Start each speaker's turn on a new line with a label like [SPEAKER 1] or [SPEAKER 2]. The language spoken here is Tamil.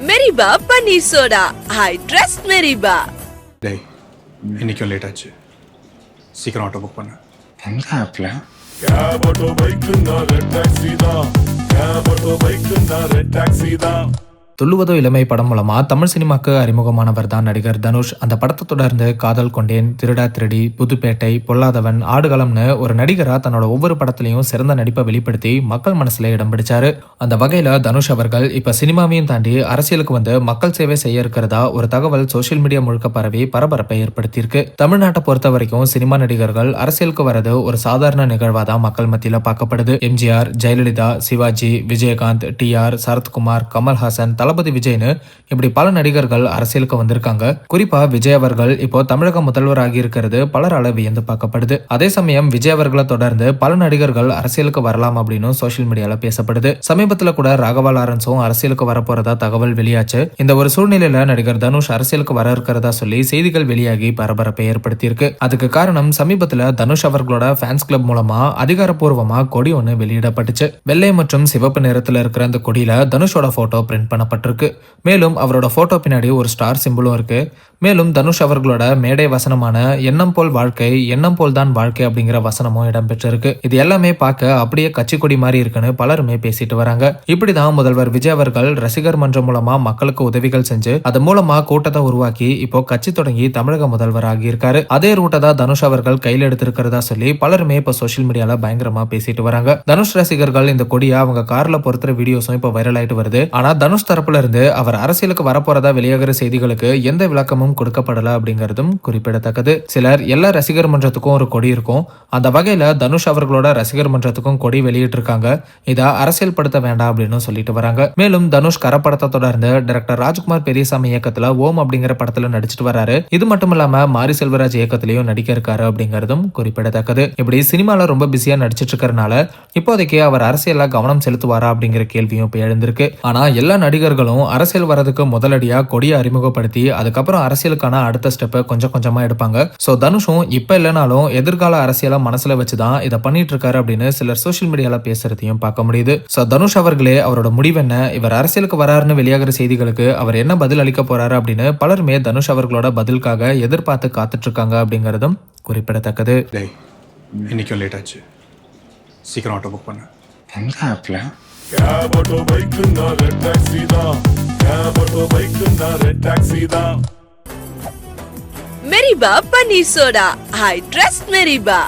[SPEAKER 1] மெரிபா பன்னீர் சோடா. I trust மெரிபா.
[SPEAKER 2] டேய் இன்னைக்கும் லேட் ஆச்சு, சீக்கிரம் ஆட்டோ புக் பண்ணு.
[SPEAKER 3] எந்த ஆப்ல?
[SPEAKER 4] Cab auto bike na red taxi da. Cab auto bike na red taxi da.
[SPEAKER 5] Thulluvadho இளமை படம் மூலமா தமிழ் சினிமாக்கு அறிமுகமானவர் தான் நடிகர் தனுஷ். அந்த படத்தை தொடர்ந்து காதல் கொண்டேன், திருடா திருடி, புதுப்பேட்டை, பொல்லாதவன், ஆடுகளம்னு ஒரு நடிகரா தன்னோட ஒவ்வொரு படத்திலையும் சிறந்த நடிப்பை வெளிப்படுத்தி மக்கள் மனசுல இடம் பிடிச்சாரு. அந்த வகையில தனுஷ் அவர்கள் இப்ப சினிமாவையும் தாண்டி அரசியலுக்கு வந்து மக்கள் சேவை செய்ய இருக்கிறதா ஒரு தகவல் சோசியல் மீடியா முழுக்க பரவி பரபரப்பை ஏற்படுத்தியிருக்கு. தமிழ்நாட்டை பொறுத்த வரைக்கும் சினிமா நடிகர்கள் அரசியலுக்கு வரது ஒரு சாதாரண நிகழ்வாதான் மக்கள் மத்தியில பார்க்கப்படுது. எம்ஜிஆர், ஜெயலலிதா, சிவாஜி, விஜயகாந்த், டிஆர், சரத்குமார், கமல்ஹாசன், தளபதி விஜய்னு இப்படி பல நடிகர்கள் அரசியலுக்கு வந்திருக்காங்க. குறிப்பா விஜய் அவர்கள் இப்போ தமிழக முதல்வர் ஆகி இருக்கிறது பலரால வியந்து பார்க்கப்படுது. அதே சமயம் விஜய் அவர்களை தொடர்ந்து பல நடிகர்கள் அரசியலுக்கு வரலாம் அப்படின்னு சோசியல் மீடியால பேசப்படுது. சமீபத்துல கூட ராகவா லாரன்ஸும் அரசியலுக்கு வரப்போறதா தகவல் வெளியாச்சு. இந்த ஒரு சூழ்நிலையில நடிகர் தனுஷ் அரசியலுக்கு வர இருக்கிறதா சொல்லி செய்திகள் வெளியாகி பரபரப்பை ஏற்படுத்தியிருக்கு. அதுக்கு காரணம் சமீபத்துல தனுஷ் அவர்களோட ஃபேன்ஸ் கிளப் மூலமா அதிகாரப்பூர்வமா கொடி ஒண்ணு வெளியிடப்பட்டுச்சு. வெள்ளை மற்றும் சிவப்பு நிறத்துல இருக்கிற அந்த கொடியில தனுஷோட போட்டோ பிரிண்ட் பண்ணப்பட்டிருக்கு. மேலும் அவரோட போட்டோ பின்னாடி ஒரு ஸ்டார் சிம்பிளும் இருக்கு. மேலும் தனுஷ் அவர்களோட மேடை வசனமான எண்ணம் போல் வாழ்க்கை, எண்ணம் போல் தான் வாழ்க்கை அப்படிங்கிற வசனமும் இடம்பெற்றிருக்கு. இது எல்லாமே பார்க்க அப்படியே கட்சி கொடி மாதிரி இருக்குன்னு பலருமே பேசிட்டு வராங்க. இப்படிதான் முதல்வர் விஜய் அவர்கள் ரசிகர் மன்றம் மூலமா மக்களுக்கு உதவிகள் செஞ்சு அது மூலமா கூட்டத்தை உருவாக்கி இப்போ கட்சி தொடங்கி தமிழக முதல்வர் ஆகியிருக்காரு. அதே ரூட்டை தான் தனுஷ் அவர்கள் கையில் எடுத்திருக்கிறதா சொல்லி பலருமே இப்போ சோசியல் மீடியால பயங்கரமா பேசிட்டு வராங்க. தனுஷ் ரசிகர்கள் இந்த கொடியை அவங்க கார்ல பொறுத்துற வீடியோஸும் இப்போ வைரல் ஆயிட்டு வருது. ஆனா தனுஷ் தரப்புல இருந்து அவர் அரசியலுக்கு வரப்போறதா வெளியாகிற செய்திகளுக்கு எந்த விளக்கமும் கொடுக்கப்படல அப்படிங்கறதும் குறிப்பிடத்தக்கது. சிலர் எல்லா ரசிகர் மன்றத்துக்கும் ஒரு கொடி இருக்கும். அந்த வகையில தனுஷ் அவர்களோட ரசிகர் மன்றத்துக்கும் கொடி வெளியிட்டு இருக்காங்க. இதை அரசியல் படுத்த வேண்டாம் அப்படின்னு சொல்லிட்டு வராங்க. மேலும் தனுஷ் கரப்படத்தை தொடர்ந்து டைரக்டர் ராஜ்குமார் பெரியசாமி இயக்கத்துல ஓம் அப்படிங்கிற படத்துல நடிச்சிட்டு வராரு. இது மட்டும் இல்லாம மாரி செல்வராஜ் இயக்கத்திலையும் நடிக்க இருக்காரு அப்படிங்கறதும் குறிப்பிடத்தக்கது. இப்படி சினிமால ரொம்ப பிஸியா நடிச்சிட்டு இருக்கறனால இப்போதைக்கு அவர் அரசியல்ல கவனம் செலுத்துவாரா அப்படிங்கிற கேள்வியும் இப்ப எழுந்திருக்கு. ஆனா எல்லா நடிகர்களும் அரசியல் வரதுக்கு முதலடியா கொடியை அறிமுகப்படுத்தி அதுக்கப்புறம் அரசியலுக்கான அடுத்த ஸ்டெப்பை கொஞ்சம் கொஞ்சமா எடுப்பாங்க. சோ தனுஷும் இப்ப இல்லைனாலும் எதிர்கால அரசியலை மனசுல வச்சுதான் இதை பண்ணிட்டு இருக்காரு அப்படின்னு சிலர் சோசியல் மீடியால பேசுறதையும் பார்க்க முடியுது. சோ தனுஷ் அவர்களே அவரோட முடிவு என்ன, இவர் அரசியலுக்கு வராருன்னு வெளியாகிற செய்திகளுக்கு அவர் என்ன பதில் அளிக்க போறாரு அப்படின்னு பலருமே தனுஷ் அவர்களோட பதிலுக்காக எதிர்பார்த்து காத்துட்டு இருக்காங்க அப்படிங்கறதும் குறிப்பிடத்தக்கது.
[SPEAKER 2] டேய் இன்னைக்கும் லேட் ஆச்சு, சீக்கிரம் ஆட்டோ புக் பண்ணு.
[SPEAKER 3] எந்த ஆப்ல?
[SPEAKER 4] Cab auto bike na red taxi da. Cab auto bike na red taxi da.
[SPEAKER 1] மெரிபா பன்னீர் சோடா. I trust மெரிபா.